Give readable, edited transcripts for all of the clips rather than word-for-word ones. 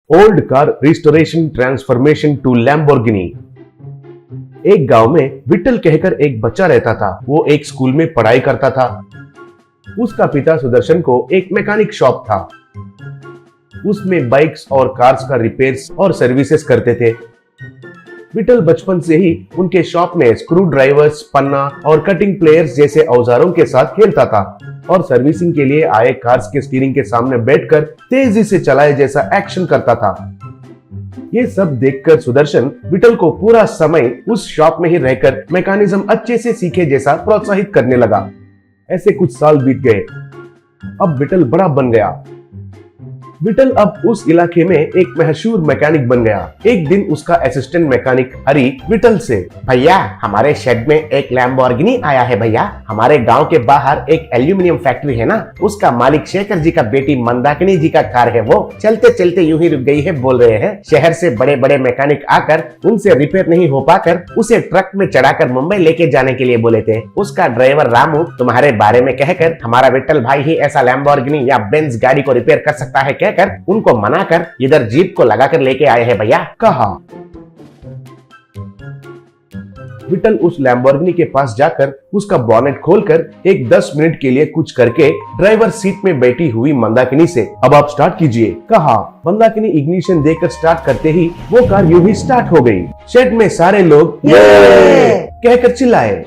Old car restoration transformation to Lamborghini. एक गांव में विट्ठल कहकर एक बच्चा रहता था। वो एक स्कूल में पढ़ाई करता था। उसका पिता सुदर्शन को एक मैकेनिक शॉप था। उसमें बाइक्स और कार्स का रिपेयर्स और सर्विसेज करते थे। विट्ठल बचपन से ही उनके शॉप में स्क्रू ड्राइवर्स, पन्ना और कटिंग प्लेयर्स जैसे औजारों के साथ खेलता था और सर्विसिंग के लिए आए कार्स के स्टीयरिंग के सामने बैठकर तेजी से चलाए जैसा एक्शन करता था। ये सब देखकर सुदर्शन विट्ठल को पूरा समय उस शॉप में ही रहकर मैकेनिज्म अच्छे से सीखे जैसा प्रोत्साहित करने लगा। ऐसे कुछ साल बीत गए। अब विट्ठल बड़ा बन गया। विट्ठल अब उस इलाके में एक मशहूर मैकेनिक बन गया। एक दिन उसका असिस्टेंट मैकेनिक हरी विट्ठल से, भैया हमारे शेड में एक लैम्बोर्गिनी आया है भैया। हमारे गांव के बाहर एक एल्यूमिनियम फैक्ट्री है ना, उसका मालिक शेखर जी का बेटी मंदाकिनी जी का कार है। वो चलते चलते यूं ही रुक गई है। बोल रहे हैं शहर से बड़े बड़े मैकेनिक आकर उनसे रिपेयर नहीं हो पाकर उसे ट्रक में चढ़ाकर मुंबई लेके जाने के लिए बोले थे। उसका ड्राइवर रामू तुम्हारे बारे में कहकर हमारा विट्ठल भाई ही ऐसा लैम्बोर्गिनी या बेंज गाड़ी को रिपेयर कर सकता है कहकर उनको मनाकर इधर जीप को लगाकर लेके आए हैं भैया, कहा। विट्ठल उस लैम्बोर्गिनी के पास जाकर उसका बॉनेट खोलकर एक 10 मिनट के लिए कुछ करके ड्राइवर सीट में बैठी हुई मंदाकिनी से, अब आप स्टार्ट कीजिए, कहा। मंदाकिनी इग्निशन देकर स्टार्ट करते ही वो कार यूं ही स्टार्ट हो गई। शेड में सारे लोग कहकर चिल्लाए।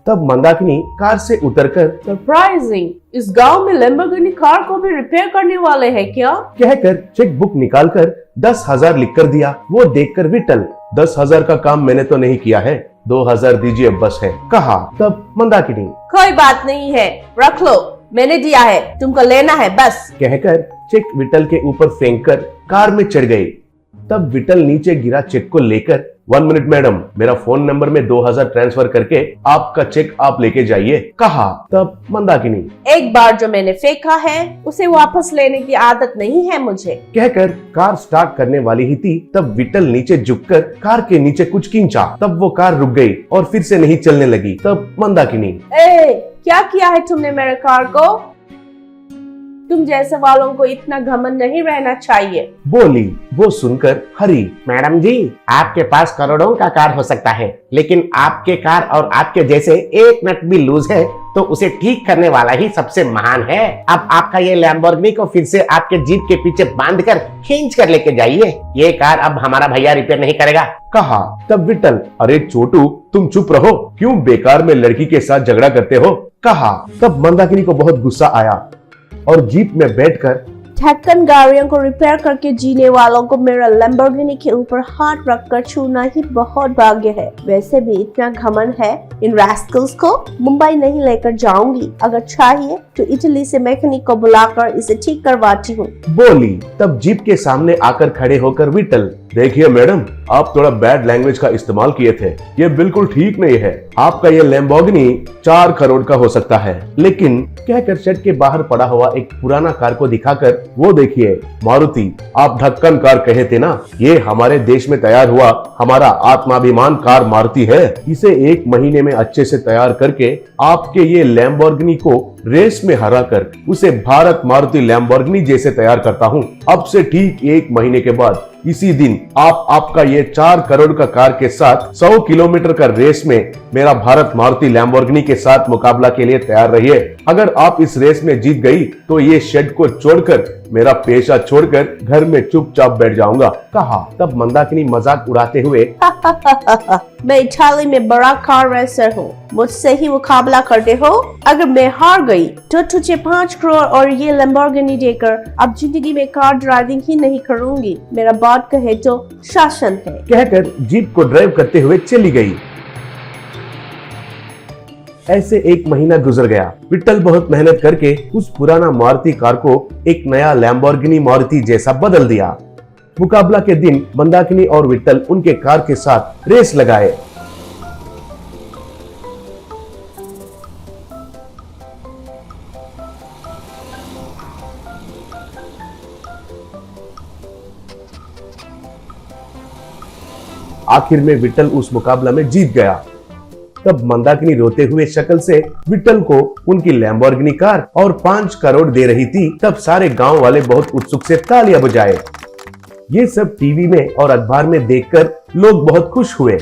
तब मंदाकिनी कार से उतरकर सरप्राइजिंग, इस गांव में लैम्बोर्गिनी कार को भी रिपेयर करने वाले हैं क्या, कहकर चेक बुक निकालकर 10,000 लिख कर दिया। वो देखकर विट्ठल, 10,000 का काम मैंने तो नहीं किया है, 2,000 दीजिए बस है, कहा। तब मंदाकिनी, कोई बात नहीं है, रख लो, मैंने दिया है, तुमको लेना है बस, कहकर चेक विट्ठल के ऊपर फेंककर कार में चढ़ गई। तब विट्ठल नीचे गिरा चेक को लेकर, 1 मिनट मैडम, मेरा फोन नंबर में 2,000 ट्रांसफर करके आपका चेक आप लेके जाइए, कहा। तब मंदाकिनी, एक बार जो मैंने फेंका है उसे वापस लेने की आदत नहीं है मुझे, कहकर कार स्टार्ट करने वाली ही थी। तब विट्ठल नीचे झुककर कार के नीचे कुछ खींचा। तब वो कार रुक गई और फिर से नहीं चलने लगी। तब मंदाकिनी, क्या किया है तुमने मेरे कार को? तुम जैसे वालों को इतना घमंड नहीं रहना चाहिए, बोली। वो सुनकर हरी, मैडम जी आपके पास करोड़ों का कार हो सकता है, लेकिन आपके कार और आपके जैसे एक नट भी लूज है तो उसे ठीक करने वाला ही सबसे महान है। अब आपका ये लैम्बोर्गिनी को फिर से आपके जीप के पीछे बांध कर खींच कर लेके जाइए। ये कार अब हमारा भैया रिपेयर नहीं करेगा, कहा। तब विट्ठल, अरे छोटू तुम चुप रहो, क्यों बेकार में लड़की के साथ झगड़ा करते हो, कहा। तब मंदाकिनी को बहुत गुस्सा आया और जीप में बैठकर ढक्कन गाड़ियों को रिपेयर करके जीने वालों को मेरा लैम्बोर्गिनी के ऊपर हाथ रखकर छूना ही बहुत भाग्य है। वैसे भी इतना घमंड है, इन रास्कल्स को मुंबई नहीं लेकर जाऊंगी। अगर चाहिए तो इटली से मैकेनिक को बुलाकर इसे ठीक करवाती हूँ, बोली। तब जीप के सामने आकर खड़े होकर विट्ठल, देखिए मैडम, आप थोड़ा बैड लैंग्वेज का इस्तेमाल किए थे, ये बिल्कुल ठीक नहीं है। आपका ये लैम्बोर्गिनी 4 करोड़ का हो सकता है, लेकिन, कहकर शेड के बाहर पड़ा हुआ एक पुराना कार को दिखाकर, वो देखिए मारुति, आप ढक्कन कार कहे थे ना, ये हमारे देश में तैयार हुआ हमारा आत्माभिमान कार मारुति है। इसे 1 महीने में अच्छे से तैयार करके आपके ये लैम्बोर्गिनी को रेस में हराकर उसे भारत मारुति लैम्बोर्गिनी जैसे तैयार करता हूँ। अब से ठीक 1 महीने के बाद इसी दिन आप आपका ये 4 करोड़ का कार के साथ 100 किलोमीटर का रेस में मेरा भारत मारुति लैम्बोर्गिनी के साथ मुकाबला के लिए तैयार रहिए। अगर आप इस रेस में जीत गई तो ये शेड को छोड़कर, मेरा पेशा छोड़कर घर में चुपचाप बैठ जाऊंगा, कहा। तब मंदाकिनी मजाक उड़ाते हुए, मैं इटाली में बड़ा कार रेसर हूँ, मुझसे ही मुकाबला करते हो? अगर मैं हार गई तो तुझे 5 करोड़ और ये लैम्बोर्गिनी देकर अब जिंदगी में कार ड्राइविंग ही नहीं करूंगी। मेरा बात कहे तो शासन है, कहकर जीप को ड्राइव करते हुए चली गई। ऐसे 1 महीना गुजर गया। विट्ठल बहुत मेहनत करके उस पुराना मारुति कार को एक नया लैम्बोर्गिनी मारुति जैसा बदल दिया। मुकाबला के दिन मंदाकिनी और विट्ठल उनके कार के साथ रेस लगाए। आखिर में विट्ठल उस मुकाबला में जीत गया। तब मंदाकिनी रोते हुए शक्ल से विट्ठल को उनकी लैम्बोर्गिनी कार और 5 करोड़ दे रही थी। तब सारे गांव वाले बहुत उत्सुक से तालियां बजाए। ये सब टीवी में और अखबार में देखकर लोग बहुत खुश हुए।